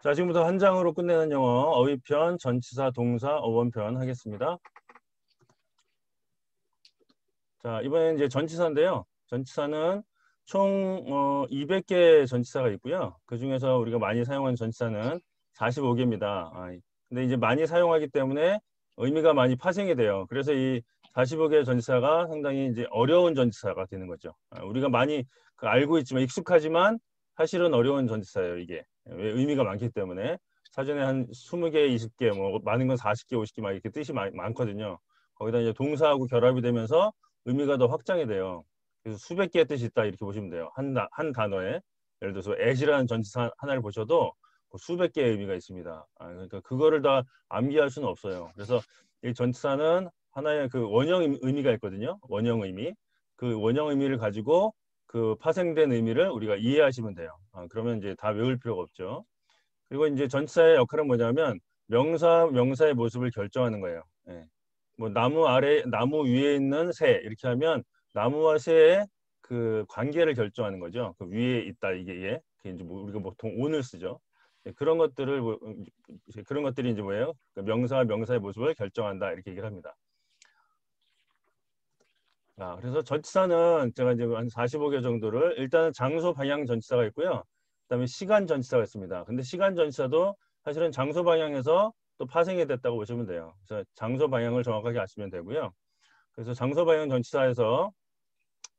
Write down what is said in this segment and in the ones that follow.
자, 지금부터 한 장으로 끝내는 영어 어휘편, 전치사, 동사, 어원편 하겠습니다. 자, 이번엔 이제 전치사인데요. 전치사는 총 200개 전치사가 있고요. 그 중에서 우리가 많이 사용하는 전치사는 45개입니다. 근데 이제 많이 사용하기 때문에 의미가 많이 파생이 돼요. 그래서 이 45개의 전치사가 상당히 이제 어려운 전치사가 되는 거죠. 우리가 많이 알고 있지만 익숙하지만 사실은 어려운 전치사예요, 이게. 왜 의미가 많기 때문에 사전에 한 20개, 20개, 뭐 많은 건 40개, 50개 막 이렇게 뜻이 많거든요. 거기다 이제 동사하고 결합이 되면서 의미가 더 확장이 돼요. 그래서 수백 개의 뜻이 있다 이렇게 보시면 돼요. 한 단어에 예를 들어서 as이라는 전치사 하나를 보셔도 뭐 수백 개의 의미가 있습니다. 그러니까 그거를 다 암기할 수는 없어요. 그래서 이 전치사는 하나의 그 원형 의미가 있거든요. 원형 의미. 그 원형 의미를 가지고 그 파생된 의미를 우리가 이해하시면 돼요. 그러면 이제 다 외울 필요가 없죠. 그리고 이제 전치사의 역할은 뭐냐면 명사의 모습을 결정하는 거예요. 예. 뭐 나무 위에 있는 새 이렇게 하면 나무와 새의 그 관계를 결정하는 거죠. 그 위에 있다 이게 그게 이제 뭐 우리가 보통 온을 쓰죠. 예, 그런 것들을 그런 것들이 이제 뭐예요? 그 명사와 명사의 모습을 결정한다 이렇게 얘기를 합니다. 그래서 전치사는 제가 이제 한 45개 정도를 일단은 장소 방향 전치사가 있고요. 그다음에 시간 전치사가 있습니다. 근데 시간 전치사도 사실은 장소 방향에서 또 파생이 됐다고 보시면 돼요. 그래서 장소 방향을 정확하게 아시면 되고요. 그래서 장소 방향 전치사에서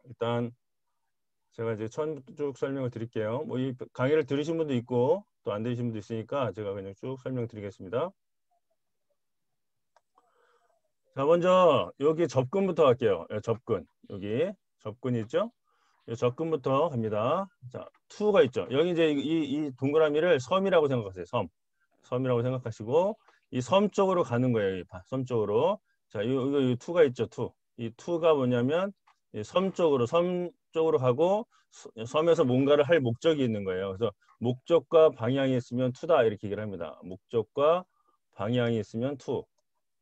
일단 제가 이제 처음 쭉 설명을 드릴게요. 뭐 이 강의를 들으신 분도 있고 또 안 들으신 분도 있으니까 제가 그냥 쭉 설명드리겠습니다. 자, 먼저 여기 접근부터 할게요. 접근. 여기 접근 있죠? 이 접근부터 갑니다. 자, to가 있죠. 여기 이제 이 동그라미를 섬이라고 생각하세요. 섬이라고 생각하시고 이 섬 쪽으로 가는 거예요. 섬 쪽으로. 자, 이 to가 있죠. 이 to가 뭐냐면 섬 쪽으로 가고 섬에서 뭔가를 할 목적이 있는 거예요. 그래서 목적과 방향이 있으면 to다 이렇게 얘기를 합니다. 목적과 방향이 있으면 to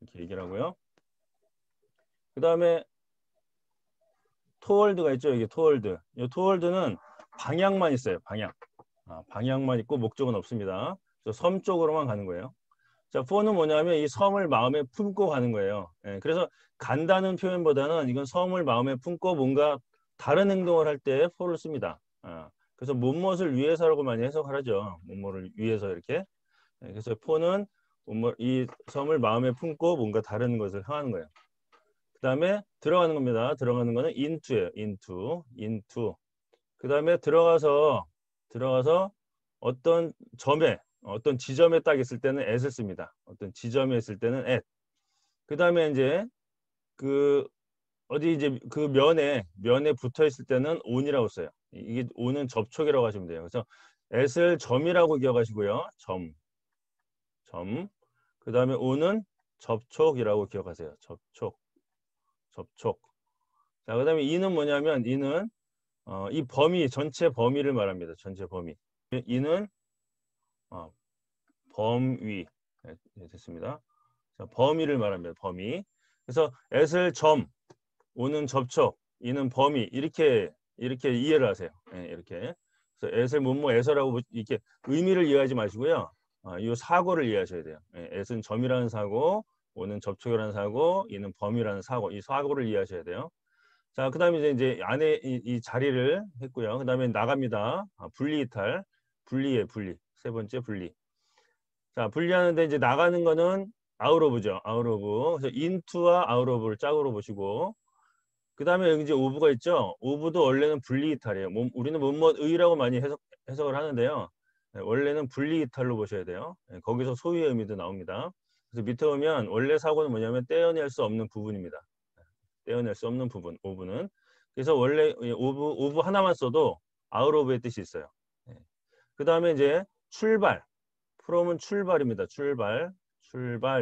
이렇게 얘기를 하고요. 그 다음에 토월드가 있죠. 여기 토월드. 이 토월드는 방향만 있어요. 방향만 있고 목적은 없습니다. 그래서 섬 쪽으로만 가는 거예요. 자, for는 뭐냐면 이 섬을 마음에 품고 가는 거예요. 예, 그래서 간다는 표현보다는 이건 섬을 마음에 품고 뭔가 다른 행동을 할 때 for를 씁니다. 그래서 무엇을 위해서라고 많이 해석을 하죠. 무엇을 위해서 이렇게. 예, 그래서 for는 이 섬을 마음에 품고 뭔가 다른 것을 향하는 거예요. 그 다음에 들어가는 겁니다. 들어가는 거는 into예요. into. 그 다음에 들어가서 어떤 지점에 딱 있을 때는 at을 씁니다. 어떤 지점에 있을 때는 at. 그 다음에 이제 그 어디 이제 그 면에 붙어 있을 때는 on이라고 써요. 이게 on은 접촉이라고 하시면 돼요. 그래서 at을 점이라고 기억하시고요. 점. 그 다음에 on은 접촉이라고 기억하세요. 접촉. 자, 그다음에 이는 뭐냐면 이는 이 전체 범위를 말합니다. 전체 범위. 이는 어, 범위. 네, 됐습니다. 자, 범위를 말합니다. 범위. 그래서 at을 점, o는 접촉, 이는 범위 이렇게 이해를 하세요. 네, 이렇게. 그래서 at을 at이라고 이렇게 의미를 이해하지 마시고요. 이 사고를 이해하셔야 돼요. 네, at은 점이라는 사고, o는 접촉이라는 사고, 이는 범위라는 사고, 이 사고를 이해하셔야 돼요. 자, 그 다음에 이제 안에 이 자리를 했고요. 그 다음에 나갑니다. 분리이탈. 분리. 세 번째 분리. 자, 분리하는데 이제 나가는 거는 out of죠. out of. 그래서 into와 out of를 짝으로 보시고. 그 다음에 여기 이제 of가 있죠. of도 원래는 분리이탈이에요. 우리는 뭐의라고 많이 해석을 하는데요. 네, 원래는 분리이탈로 보셔야 돼요. 네, 거기서 소유의 의미도 나옵니다. 그래서 밑에 보면 원래 사고는 뭐냐면 떼어낼 수 없는 부분입니다. 떼어낼 수 없는 부분, 오브는. 그래서 원래 오브 하나만 써도 아웃 오브의 뜻이 있어요. 그 다음에 이제 출발. 프롬은 출발입니다. 출발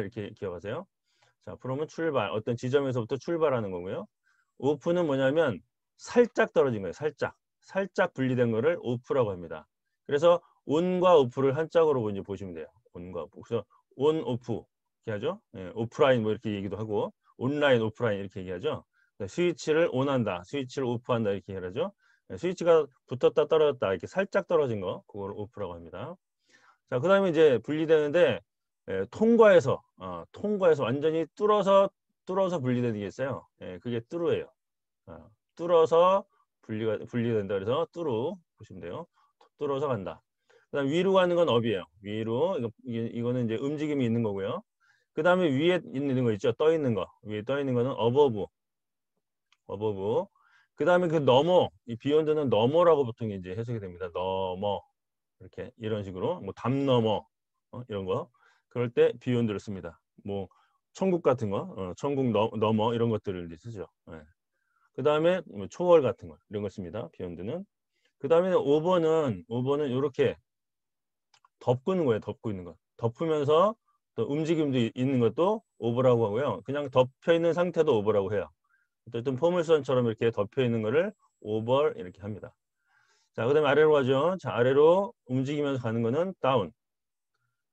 이렇게 기억하세요. 자, 프롬은 출발. 어떤 지점에서부터 출발하는 거고요. 오프는 뭐냐면 살짝 떨어진 거예요. 살짝 분리된 거를 오프라고 합니다. 그래서 온과 오프를 한짝으로 이제 보시면 돼요. 온과 오프. 그래서 온 오프 이렇게 하죠. 예, 오프라인 뭐 이렇게 얘기도 하고 온라인 오프라인 이렇게 얘기하죠. 스위치를 온한다. 스위치를 오프한다 이렇게 얘기하죠. 예, 스위치가 붙었다 떨어졌다 이렇게 살짝 떨어진 거 그걸 오프라고 합니다. 자, 그다음에 이제 분리되는데 통과해서 완전히 뚫어서 분리되는 게 있어요. 예, 그게 뚜루예요. 뚫어서 분리된다 그래서 뚜루 보시면 돼요. 뚫어서 간다. 그다음 위로 가는 건 업이에요. 위로 이거는 이제 움직임이 있는 거고요. 그다음에 위에 있는 거 있죠. 떠 있는 거. 위에 떠 있는 거는 어버브. 그다음에 그 너머, 이 비욘드는 너머라고 보통 이제 해석이 됩니다. 너머. 이렇게 이런 식으로 뭐 담 넘어 이런 거 그럴 때 비욘드를 씁니다. 뭐 천국 같은 거, 천국 넘어 이런 것들을 이제 쓰죠. 예. 그다음에 뭐 초월 같은 거 이런 거 씁니다. 비욘드는. 그다음에 오버는 이렇게 덮고 거예요. 덮고 있는 거. 덮으면서 또 움직임도 있는 것도 오버라고 하고요. 그냥 덮여 있는 상태도 오버라고 해요. 어쨌든 포물선처럼 이렇게 덮여 있는 거를 오버 이렇게 합니다. 자, 그다음에 아래로 가죠. 자, 아래로 움직이면서 가는 거는 다운.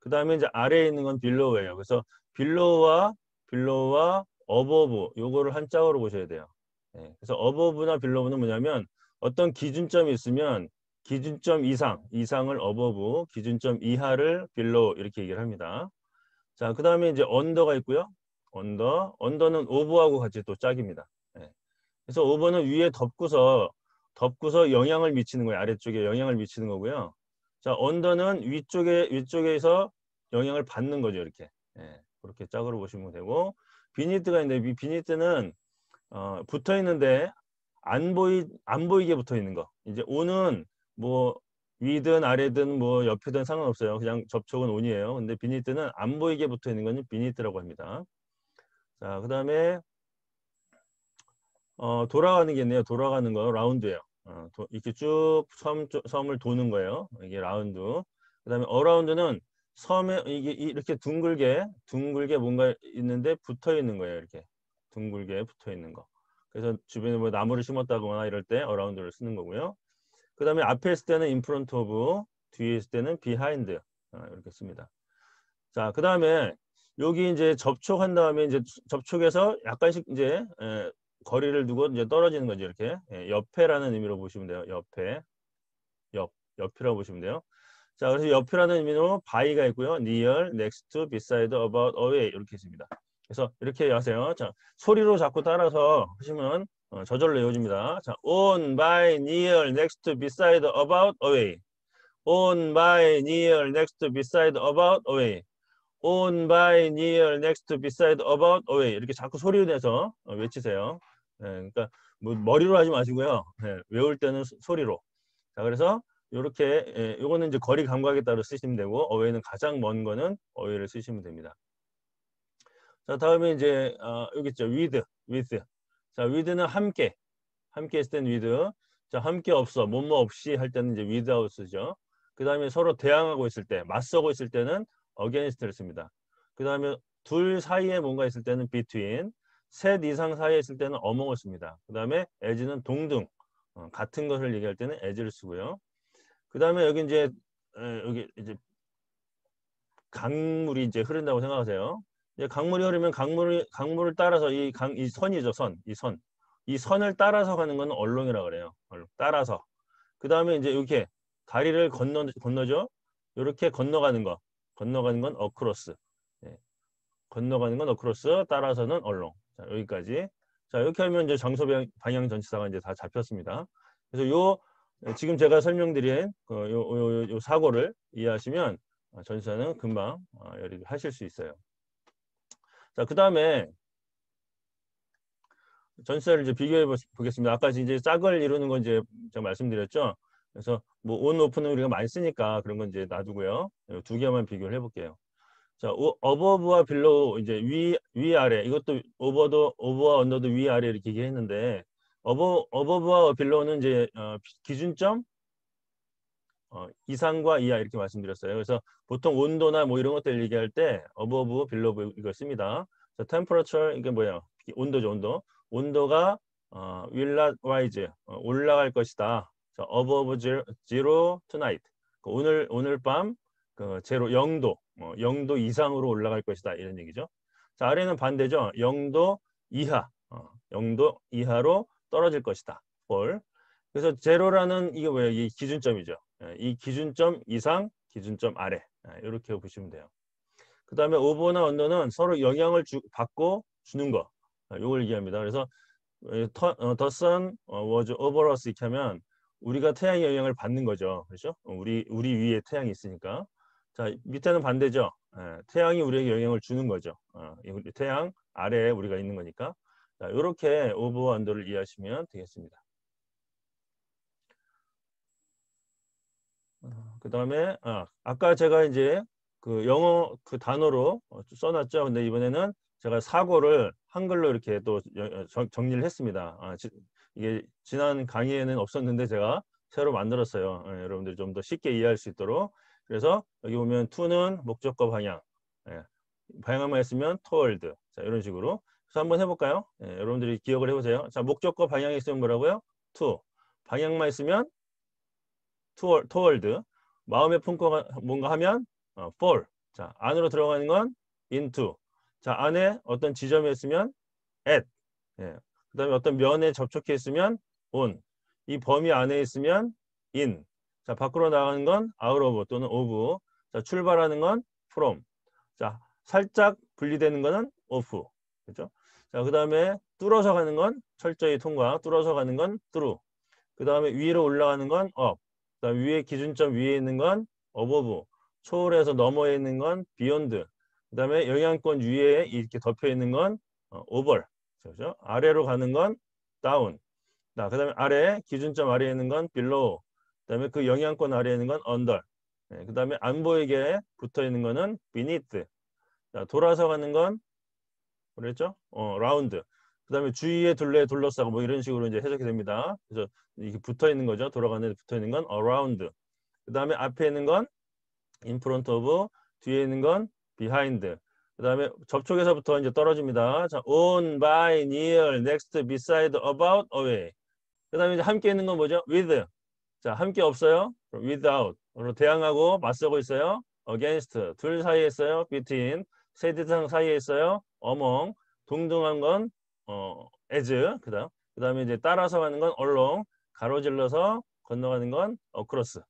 그다음에 이제 아래에 있는 건 빌로우예요. 그래서 빌로우와 어버브 요거를 한짝으로 보셔야 돼요. 예, 그래서 어버브나 빌로우는 뭐냐면 어떤 기준점이 있으면 기준점 이상을 어버브, 기준점 이하를 빌로우 이렇게 얘기를 합니다. 자, 그다음에 이제 언더가 있고요. 언더는 오버하고 같이 또 짝입니다. 예. 그래서 오버는 위에 덮고서 영향을 미치는 거예요. 아래쪽에 영향을 미치는 거고요. 자, 언더는 위쪽에서 영향을 받는 거죠. 이렇게. 예, 그렇게 짝으로 보시면 되고 비니트가 있는데 이 비니트는 붙어 있는데 안 보이게 붙어 있는 거. 이제 온은 뭐 위든 아래든 뭐 옆이든 상관없어요. 그냥 접촉은 온이에요. 근데 비니트는 안 보이게 붙어 있는 거는 비니트라고 합니다. 자, 그다음에 돌아가는 게 있네요. 돌아가는 거 라운드예요. 이렇게 쭉 섬을 도는 거예요. 이게 라운드. 그다음에 어라운드는 섬에 이게 이렇게 둥글게 뭔가 있는데 붙어 있는 거예요. 이렇게 둥글게 붙어 있는 거. 그래서 주변에 뭐 나무를 심었다거나 이럴 때 어라운드를 쓰는 거고요. 그다음에 앞에 있을 때는 in front of, 뒤에 있을 때는 behind 이렇게 씁니다. 자, 그다음에 여기 이제 접촉한 다음에 이제 접촉해서 약간씩 이제 거리를 두고 이제 떨어지는 거죠. 이렇게 옆에라는 의미로 보시면 돼요. 옆이라고 보시면 돼요. 자, 그래서 옆이라는 의미로 by가 있고요. near, next to, beside, about, away 이렇게 있습니다. 그래서 이렇게 하세요. 자, 소리로 자꾸 따라서 하시면 저절로 외워집니다. 자, on, by, near, next to, beside, about, away. on, by, near, next to, beside, about, away. on, by, near, next, beside, about, away 이렇게 자꾸 소리를 내서 외치세요. 예, 그러니까 뭐 머리로 하지 마시고요. 예, 외울 때는 소리로. 자, 그래서 이렇게 요거는 이제 거리 감각에 따라 쓰시면 되고 away는 가장 먼 거는 away를 쓰시면 됩니다. 자, 다음에 이제 여기 있죠. with. 자, with는 함께 있을 때는 with. 자, 함께 없어, 뭐뭐 없이 할 때는 이제 without 쓰죠. 그 다음에 서로 대항하고 있을 때, 맞서고 있을 때는 against를 씁니다. 그 다음에 둘 사이에 뭔가 있을 때는 between, 셋 이상 사이에 있을 때는 among을 씁니다. 그 다음에 as는 동등, 같은 것을 얘기할 때는 as를 쓰고요. 그 다음에 여기 이제 강물이 이제 흐른다고 생각하세요. 이제 강물이 흐르면 강물을 따라서 이 선이죠, 이 선을 따라서 가는 건 얼렁이라고 그래요. 따라서. 그 다음에 이제 이렇게 다리를 건너죠. 이렇게 건너가는 건 어크로스. 예, 건너가는 건 어크로스, 따라서는 얼렁. 자, 여기까지. 자, 이렇게 하면 이제 장소 방향 전치사가 이제 다 잡혔습니다. 그래서 지금 제가 설명드린 요 사고를 이해하시면 전치사는 금방 하실 수 있어요. 자, 그 다음에 전치사를 이제 비교해 보겠습니다. 아까 이제 짝을 이루는 건 이제 제가 말씀드렸죠. 그래서 뭐 온, 오픈은 우리가 많이 쓰니까 그런 건 이제 놔두고요. 두 개만 비교를 해볼게요. 자, 어버브와 빌로우 이제 위 아래 이것도 오버와 언더도 위 아래 이렇게 얘기했는데 어버브와 빌로우는 이제 기준점 이상과 이하 이렇게 말씀드렸어요. 그래서 보통 온도나 뭐 이런 것들 얘기할 때 어버브, 빌로우 이걸 씁니다. 자, temperature 이게 뭐예요? 온도죠, 온도. 온도가 will not rise 올라갈 것이다. 자, above zero tonight. 오늘 밤 제로 0도 0도 이상으로 올라갈 것이다 이런 얘기죠. 자, 아래는 반대죠. 0도 이하 0도 이하로 떨어질 것이다. fall. 그래서 제로라는 이게 뭐예요? 이 기준점이죠. 이 기준점 이상, 기준점 아래 이렇게 보시면 돼요. 그 다음에 오버나 언더는 서로 영향을 받고 주는 거. 이걸 얘기합니다. 그래서 the sun was over us 이렇게 하면 우리가 태양의 영향을 받는 거죠. 그렇죠? 우리 위에 태양이 있으니까. 자, 밑에는 반대죠. 태양이 우리에게 영향을 주는 거죠. 태양 아래에 우리가 있는 거니까. 자, 이렇게 오버와 언더를 이해하시면 되겠습니다. 그 다음에 아까 제가 이제 그 영어 그 단어로 써놨죠. 근데 이번에는 제가 사고를 한글로 이렇게 또 정리를 했습니다. 이게 지난 강의에는 없었는데 제가 새로 만들었어요. 여러분들이 좀 더 쉽게 이해할 수 있도록. 그래서 여기 보면 to는 목적과 방향, 방향만 했으면 toward. 자, 이런 식으로. 그래서 한번 해볼까요? 여러분들이 기억을 해보세요. 자, 목적과 방향이 있으면 뭐라고요? to. 방향만 있으면 toward. 마음의 품고가 뭔가 하면 fall. 자, 안으로 들어가는 건 into. 자, 안에 어떤 지점에 있으면 at. 예. 그다음에 어떤 면에 접촉해 있으면 on. 이 범위 안에 있으면 in. 자, 밖으로 나가는 건 out of 또는 of. 자, 출발하는 건 from. 자, 살짝 분리되는 거는 off. 그렇죠? 자, 그다음에 뚫어서 가는 건 철저히 통과. 뚫어서 가는 건 through. 그다음에 위로 올라가는 건 up. 그다음 위에 기준점 위에 있는 건 above. 초월해서 너머에 있는 건 beyond. 그다음에 영향권 위에 이렇게 덮여 있는 건 over. 그렇죠? 아래로 가는 건 down. 자, 그다음에 아래 기준점 아래에 있는 건 below. 그다음에 그 영향권 아래에 있는 건 under. 그다음에 안 보이게 붙어 있는 거는 beneath. 자, 돌아서 가는 건 그랬죠? 라운드. 그다음에 주위에 둘러싸고 뭐 이런 식으로 이제 해석이 됩니다. 그래서 이게 붙어 있는 거죠. 돌아가는 데 붙어 있는 건 around. 그다음에 앞에 있는 건 in front of, 뒤에 있는 건 behind. 그다음에 접촉에서부터 이제 떨어집니다. 자, on, by, near, next, beside, about, away. 그다음에 이제 함께 있는 건 뭐죠? with. 자, 함께 없어요. without. 대항하고 맞서고 있어요. against. 둘 사이에 있어요. between. 세 대상 사이에 있어요. among. 동등한 건 as. 그다음에 이제 따라서 가는 건 along. 가로질러서 건너가는 건 across.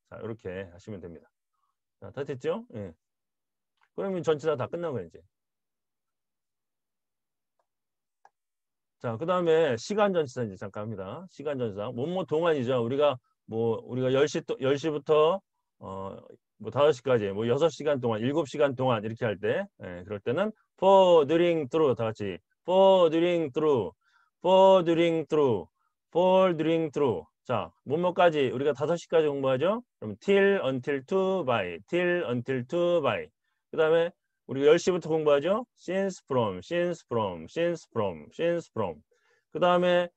자, 이렇게 하시면 됩니다. 자, 다 됐죠? 예. 그러면 전치사 다 끝난 거예요, 이제. 자, 그다음에 시간 전치사 이제 잠깐 합니다. 시간 전치사. 뭐뭐 동안이죠. 우리가 10시부터 뭐 5시까지 뭐 6시간 동안, 7시간 동안 이렇게 할 때, 그럴 때는 for during through 다 같이 for during through for during through for during through. 자, 뭐뭐까지 우리가 5시까지 공부하죠. 그럼 till until to by till until to by. 그다음에 우리가 10시부터 공부하죠. since from since from since from since from. 그다음에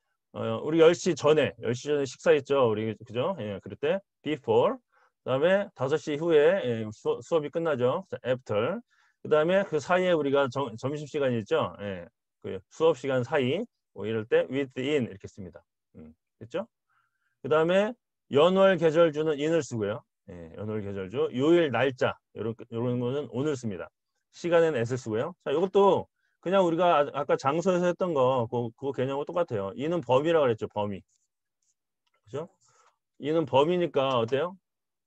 우리 10시 전에 식사했죠. 우리 그죠? 예, 그럴 때 before. 그다음에 5시 후에 수업이 끝나죠. after. 그다음에 그 사이에 우리가 점심시간이 있죠. 그 수업 시간 사이 뭐 이럴 때 within 이렇게 씁니다. 됐죠? 그다음에 연월 계절주는 in을 쓰고요. 연월 계절주, 요일 날짜 이런 거는 오늘 씁니다. 시간에는 s를 쓰고요. 자, 이것도 그냥 우리가 아까 장소에서 했던 그거 개념하고 똑같아요. 이는 범위라고 그랬죠. 범위. 그죠? 이는 범위니까 어때요?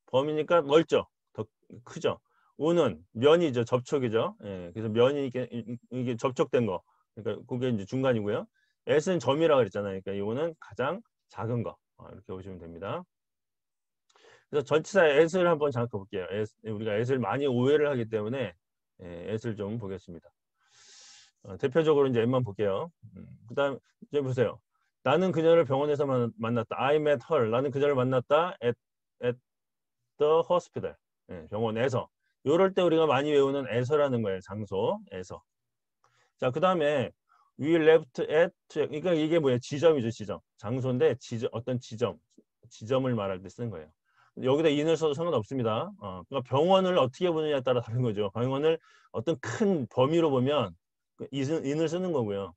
범위니까 넓죠. 더 크죠. 오는 면이죠. 접촉이죠. 그래서 면이 이게 접촉된 거. 그러니까 그게 이제 중간이고요. s는 점이라고 그랬잖아요. 그러니까 이거는 가장 작은 거. 이렇게 보시면 됩니다. 그래서 전치사 s를 한번 잠깐 볼게요. 우리가 s를 많이 오해를 하기 때문에 s를 좀 보겠습니다. 대표적으로 이제 M만 볼게요. 그다음 이제 보세요. 나는 그녀를 병원에서 만났다. I met her. 나는 그녀를 만났다. at the hospital. 병원에서. 이럴 때 우리가 많이 외우는 에서라는 거예요. 장소에서. 자, 그다음에 we left at. 그러니까 이게 뭐예요? 지점이죠, 지점. 장소인데 어떤 지점을 말할 때 쓰는 거예요. 여기다 in을 써도 상관없습니다. 그러니까 병원을 어떻게 보느냐에 따라 다른 거죠. 병원을 어떤 큰 범위로 보면 in을 쓰는 거고요.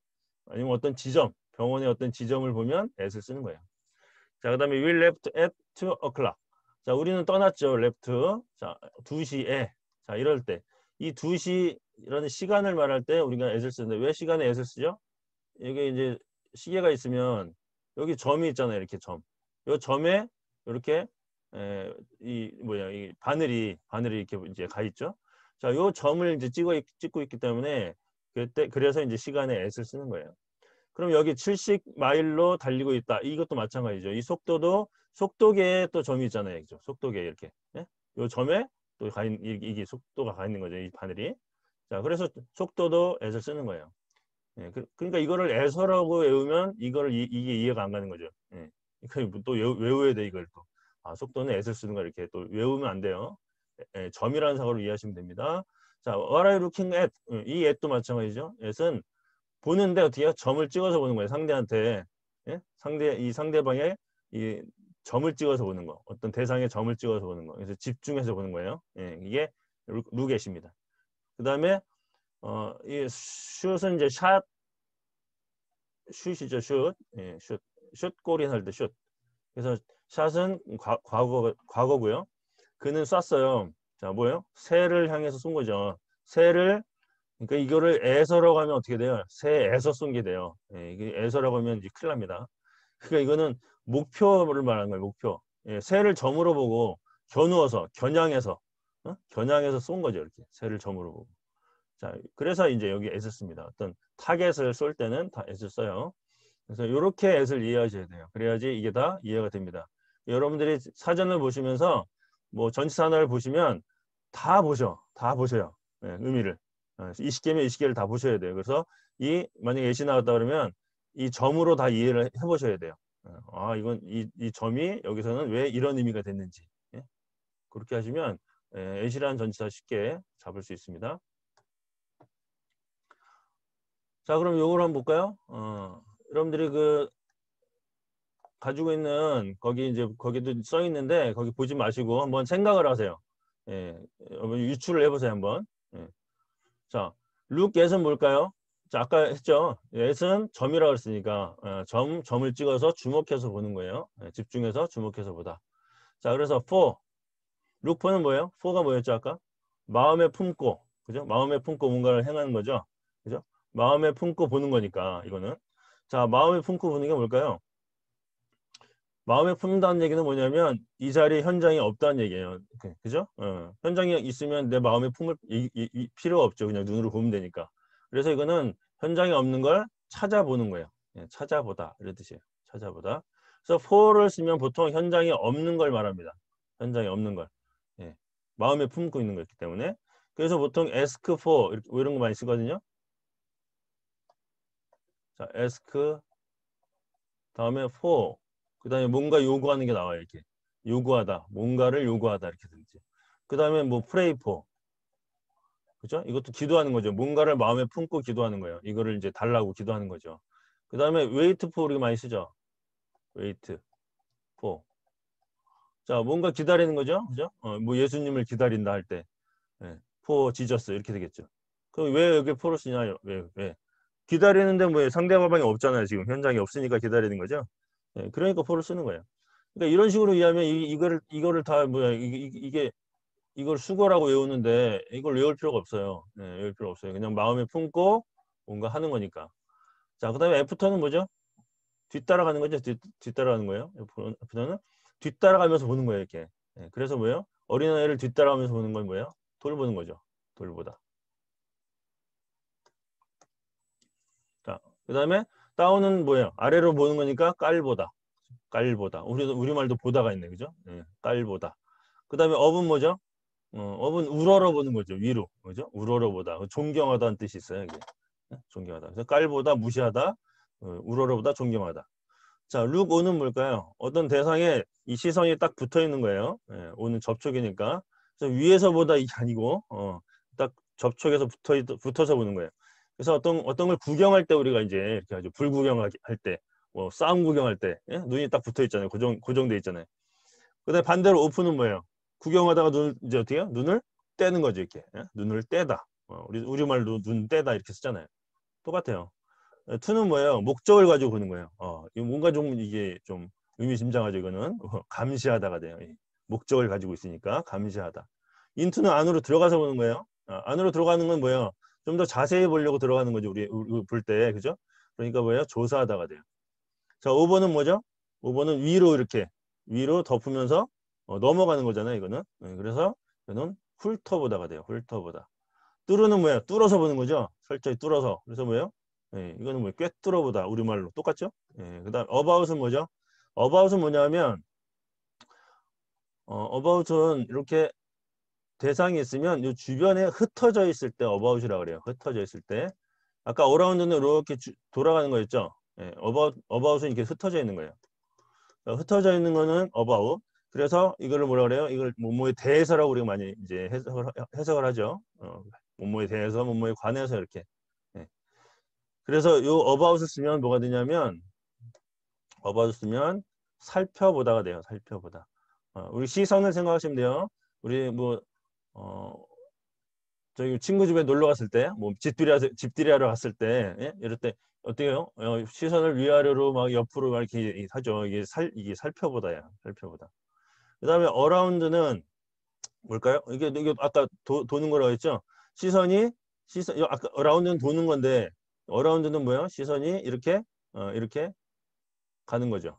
아니면 어떤 지점, 병원의 어떤 지점을 보면 at을 쓰는 거예요. 자, 그다음에 we left at 2 o'clock. 자, 우리는 떠났죠. left. 자, 2시에. 자, 이럴 때 이 2시라는 시간을 말할 때 우리가 at을 쓰는데 왜 시간에 at을 쓰죠? 이게 이제 시계가 있으면 여기 점이 있잖아요. 이렇게 점. 이 점에 이렇게 이 뭐야 이 바늘이 이렇게 이제 가 있죠. 자, 요 점을 이제 찍고 있기 때문에 그래서 이제 시간에 s를 쓰는 거예요. 그럼 여기 70마일로 달리고 있다. 이것도 마찬가지죠. 이 속도계에 또 점이 있잖아요. 그죠? 속도계 이렇게. 예? 요 점에 또 이게 속도가 가 있는 거죠. 이 바늘이. 자, 그래서 속도도 s를 쓰는 거예요. 예, 그러니까 이거를 애서라고 외우면 이게 이해가 안 가는 거죠. 예. 그러니까 또 외워야 돼 이걸 또. 아, 속도는 s를 쓰는 거 이렇게 또 외우면 안 돼요. 점이라는 사고로 이해하시면 됩니다. 자, what are you looking at? 이 at도 마찬가지죠. at은 보는데 어떻게 해요? 점을 찍어서 보는 거예요. 상대한테. 예? 이 상대방의 이 점을 찍어서 보는 거. 어떤 대상의 점을 찍어서 보는 거. 그래서 집중해서 보는 거예요. 예, 이게 룩엣입니다. 그다음에 이 슛은 이제 슛이죠, 슛. 예, 슛골이 할 때 슛. 그래서 샷은 과거고요. 그는 쐈어요. 자, 뭐예요? 새를 향해서 쏜 거죠. 그러니까 이거를 애서라고 하면 어떻게 돼요? 새에서 쏜 게 돼요. 예, 이게 애서라고 하면 이제 큰일 납니다. 그러니까 이거는 목표를 말하는 거예요, 목표. 예, 새를 점으로 보고 겨냥해서 쏜 거죠, 이렇게. 새를 점으로 보고. 자, 그래서 이제 여기 애을 씁니다. 어떤 타겟을 쏠 때는 다 애을 써요. 그래서 이렇게 애을 이해하셔야 돼요. 그래야지 이게 다 이해가 됩니다. 여러분들이 사전을 보시면서 뭐 전치사를 보시면 다 보셔요. 예, 의미를. 20개면 20개를 다 보셔야 돼요. 그래서 만약에 예시 나왔다 그러면 이 점으로 다 이해를 해보셔야 돼요. 아, 이건 이 점이 여기서는 왜 이런 의미가 됐는지. 예? 그렇게 하시면 애시라는 전치사 쉽게 잡을 수 있습니다. 자, 그럼 요걸 한번 볼까요? 여러분들이 가지고 있는 거기도 써 있는데 거기 보지 마시고 한번 생각을 하세요. 예, 유추를 해보세요 한번. 예. 자, look at은 뭘까요? 자, 아까 했죠. at은 점이라고 했으니까 점을 찍어서 주목해서 보는 거예요. 예, 집중해서 주목해서 보다. 자, 그래서 for, look for는 뭐예요? for가 뭐였죠 아까? 마음에 품고, 그죠? 마음에 품고 뭔가를 행하는 거죠. 그죠? 마음에 품고 보는 거니까 이거는. 자, 마음에 품고 보는 게 뭘까요? 마음에 품는다는 얘기는 뭐냐면 이 자리에 현장이 없다는 얘기예요. 그죠? 현장이 있으면 내 마음에 품을 필요가 없죠. 그냥 눈으로 보면 되니까. 그래서 이거는 현장이 없는 걸 찾아보는 거예요. 예, 찾아보다 이런 뜻이에요. 찾아보다. 그래서 for를 쓰면 보통 현장이 없는 걸 말합니다. 현장이 없는 걸. 예, 마음에 품고 있는 거기 때문에. 그래서 보통 ask for 이렇게 뭐 이런 거 많이 쓰거든요. 자, ask 다음에 for 그 다음에 뭔가 요구하는 게 나와요. 이렇게 요구하다, 뭔가를 요구하다 이렇게 되죠. 그 다음에 뭐 pray for, 그죠? 이것도 기도하는 거죠. 뭔가를 마음에 품고 기도하는 거예요. 이거를 이제 달라고 기도하는 거죠. 그 다음에 wait for 우리가 많이 쓰죠. wait for. 자, 뭔가 기다리는 거죠, 그죠? 뭐 예수님을 기다린다 할 때, for Jesus 이렇게 되겠죠. 그럼 왜 여기 for를 쓰냐요? 왜? 기다리는데 뭐 상대방이 없잖아요. 지금 현장이 없으니까 기다리는 거죠. 그러니까 for를 쓰는 거예요. 그러니까 이런 식으로 이해하면 이거를 다 뭐야 이게 이걸 수거라고 외우는데 이걸 외울 필요가 없어요. 네, 외울 필요 없어요. 그냥 마음에 품고 뭔가 하는 거니까. 자, 그다음에 애프터는 뭐죠? 뒤따라가는 거죠. 뒤따라가는 거예요. 애프터는 뒤따라가면서 보는 거예요. 이렇게. 네, 그래서 뭐예요? 어린아이를 뒤따라가면서 보는 건 뭐예요? 돌보는 거죠. 돌보다. 자, 그다음에 다운은 뭐예요? 아래로 보는 거니까 깔보다. 우리말도 보다가 있네, 그죠? 네, 깔보다. 그다음에 업은 뭐죠? 업은 우러러 보는 거죠. 위로. 그죠? 우러러 보다. 존경하다는 뜻이 있어요. 이게. 존경하다. 그래서 깔보다 무시하다. 우러러보다 존경하다. 자, 룩 오는 뭘까요? 어떤 대상에 이 시선이 딱 붙어 있는 거예요. 오는 접촉이니까. 그래서 위에서 보다 이게 아니고 딱 접촉해서 붙어서 보는 거예요. 그래서 어떤 걸 구경할 때 우리가 이제 이렇게 하죠. 불 구경할 때, 뭐 싸움 구경할 때 눈이 딱 붙어 있잖아요. 고정돼 있잖아요. 그다음에 반대로 오픈은 뭐예요? 구경하다가 이제 어떻게 해요? 눈을 떼는 거죠, 이렇게. 눈을 떼다. 우리말로 눈 떼다 이렇게 쓰잖아요. 똑같아요. 투는 뭐예요? 목적을 가지고 보는 거예요. 이거 뭔가 좀 이게 좀 의미심장하죠, 이거는. 감시하다가 돼요. 목적을 가지고 있으니까 감시하다. 인투는 안으로 들어가서 보는 거예요. 안으로 들어가는 건 뭐예요? 좀 더 자세히 보려고 들어가는 거죠, 우리 볼 때. 그죠? 그러니까 뭐예요? 조사하다가 돼요. 자, 5번은 뭐죠? 5번은 위로 이렇게 위로 덮으면서 넘어가는 거잖아요, 이거는. 그래서 이거는 훑어보다가 돼요. 훑어보다. 뚫으는 뭐예요? 뚫어서 보는 거죠. 철저히 뚫어서. 그래서 뭐예요? 이거는 뭐 꿰뚫어보다 우리말로 똑같죠? 그다음 about은 뭐죠? about은 뭐냐면 about은 이렇게 대상이 있으면 이 주변에 흩어져 있을 때 about이라고 그래요. 흩어져 있을 때. 아까 around는 이렇게 돌아가는 거였죠. about은 이렇게 흩어져 있는 거예요. 흩어져 있는 거는 about. 그래서 이거를 뭐라 그래요? 이걸 뭐뭐에 대해서라고 우리가 많이 이제 해석을 하죠. 뭐뭐에 대해서, 뭐뭐에 관해서 이렇게. 예. 그래서 요 about을 쓰면 뭐가 되냐면 about을 쓰면 살펴보다가 돼요. 살펴보다. 우리 시선을 생각하시면 돼요. 우리 뭐 저기 친구 집에 놀러 갔을 때, 뭐 집들이 하러 갔을 때, 예? 이럴 때 어때요? 시선을 위아래로 막 옆으로 막 이렇게 하죠. 이게 살펴보다야. 살펴보다. 그다음에 어라운드는 뭘까요? 이게 아까 도는 거라고 했죠? 아까 어라운드는 도는 건데 어라운드는 뭐예요? 시선이 이렇게 가는 거죠.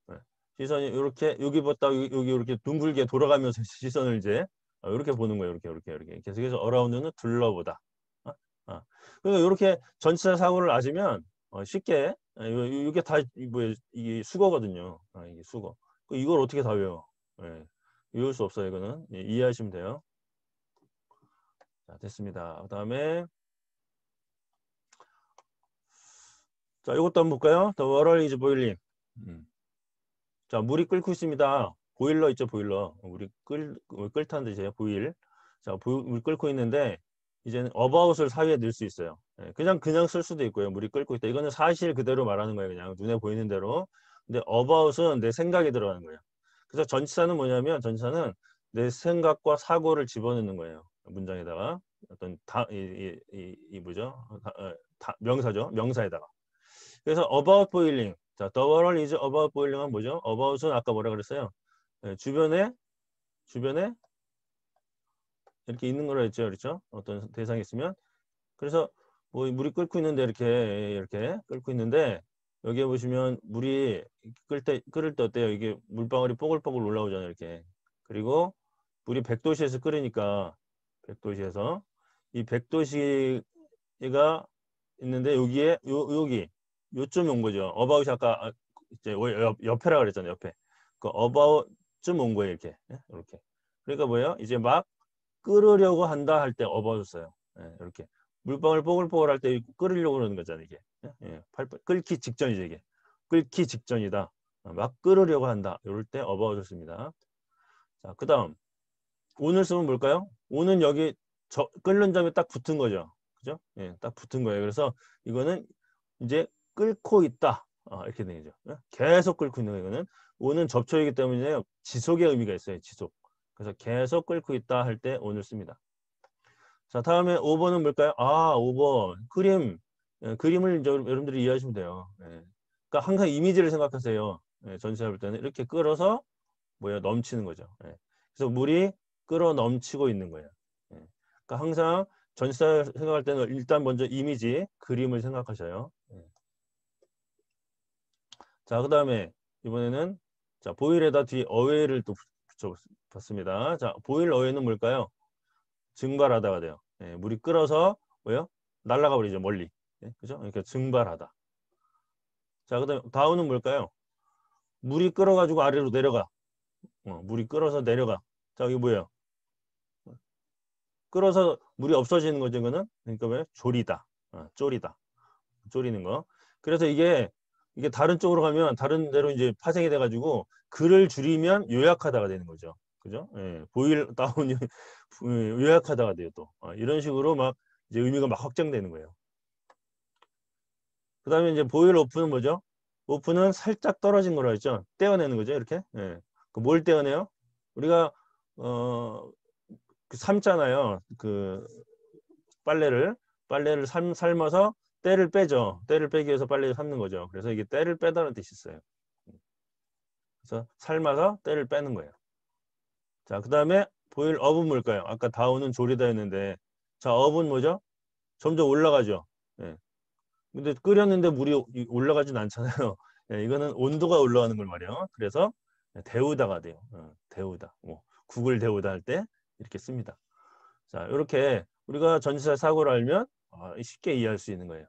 네. 시선이 이렇게 여기부터 여기 이렇게 둥글게 돌아가면서 시선을 이제 이렇게 보는 거예요. 이렇게. 계속해서 어라운드는 둘러보다. 어? 그러니까 이렇게 전치사 사고를 아시면 쉽게 이게 다 뭐예요? 이게 수거거든요. 이게 수거. 이걸 어떻게 다 외워? 예. 외울 수 없어요. 이거는 이해하시면 돼요. 자, 됐습니다. 그다음에 자, 이것도 한번 볼까요? The water is boiling. 자, 물이 끓고 있습니다. 보일러 있죠, 보일러. 물이 끓다는 뜻이에요, 보일. 자, 물 끓고 있는데, 이제는 about을 사이에 넣을 수 있어요. 그냥 쓸 수도 있고요. 물이 끓고 있다. 이거는 사실 그대로 말하는 거예요. 그냥 눈에 보이는 대로. 근데 about은 내 생각이 들어가는 거예요. 그래서 전치사는 뭐냐면, 전치사는 내 생각과 사고를 집어넣는 거예요. 문장에다가. 어떤 뭐죠? 명사죠. 명사에다가. 그래서 about boiling. 자, the water is about boiling은 뭐죠? about은 아까 뭐라 그랬어요? 주변에 이렇게 있는 거라 했죠, 그렇죠? 어떤 대상이 있으면. 그래서 뭐 물이 끓고 있는데 이렇게 끓고 있는데 여기에 보시면 물이 끓을 때 어때요? 이게 물방울이 뽀글뽀글 올라오잖아요, 이렇게. 그리고 물이 100도씨에서 끓으니까 100도씨에서 이 100도씨가 있는데 여기에 여기 요점이 온 거죠. 어바웃이 아까 이제 옆에라 그랬잖아요. 옆에. 그 어바웃쯤 온 거예요. 이렇게. 그러니까 뭐예요? 이제 막 끓으려고 한다 할 때 어바웃 써요. 이렇게. 물방울 뽀글뽀글 할 때 끓으려고 그러는 거잖아요. 이게. 끓기 직전이죠. 이게. 끓기 직전이다. 막 끓으려고 한다. 이럴 때 어바웃을 씁니다. 자, 그다음 온을 쓰면 뭘까요? 온은 여기 끓는 점에 딱 붙은 거죠. 그죠? 딱 붙은 거예요. 그래서 이거는 이제 끓고 있다. 이렇게 되죠. 계속 끓고 있는 거예요. 이거는 온은 접촉이기 때문에 지속의 의미가 있어요. 지속. 그래서 계속 끓고 있다 할 때 온을 씁니다. 자, 다음에 5번은 뭘까요? 5번. 그림을 이제 여러분들이 이해하시면 돼요. 그러니까 항상 이미지를 생각하세요. 전시할 볼 때는 이렇게 끓어서 넘치는 거죠. 그래서 물이 끓어 넘치고 있는 거예요. 그러니까 항상 전시사 생각할 때는 일단 먼저 이미지, 그림을 생각하셔요. 자, 그 다음에 이번에는 자, 보일에다 뒤 어웨이를 또 붙여봤습니다. 자, 보일 어웨이는 뭘까요? 증발하다가 돼요. 물이 끓어서 날아가 버리죠, 멀리. 그죠? 그러니까 증발하다. 자, 그 다음에 다운은 뭘까요? 물이 끓어가지고 아래로 내려가. 물이 끓어서 내려가. 자, 이게 뭐예요? 끓어서 물이 없어지는 거죠, 이거는. 그러니까 왜? 졸이다. 졸이다. 졸이는 거. 그래서 이게 다른 쪽으로 가면 다른 데로 이제 파생이 돼가지고 글을 줄이면 요약하다가 되는 거죠. 그죠? 보일 다운이 요약하다가 돼요, 또. 이런 식으로 막 이제 의미가 막 확장되는 거예요. 그 다음에 이제 보일 오프는 뭐죠? 오프는 살짝 떨어진 거라 했죠. 떼어내는 거죠, 이렇게. 뭘 떼어내요? 우리가 삶잖아요. 빨래를 삶아서 때를 빼죠. 때를 빼기 위해서 빨래를 삶는 거죠. 그래서 이게 때를 빼다는 뜻이 있어요. 그래서 삶아서 때를 빼는 거예요. 자, 그 다음에 보일 업은 뭘까요? 아까 다운은 조리다 했는데 자, 업은 뭐죠? 점점 올라가죠. 근데 끓였는데 물이 올라가진 않잖아요. 예, 이거는 온도가 올라가는 걸 말이에요. 그래서 데우다가 돼요. 데우다. 뭐 국을 데우다 할 때 이렇게 씁니다. 자, 이렇게 우리가 전치사 사고를 알면 쉽게 이해할 수 있는 거예요.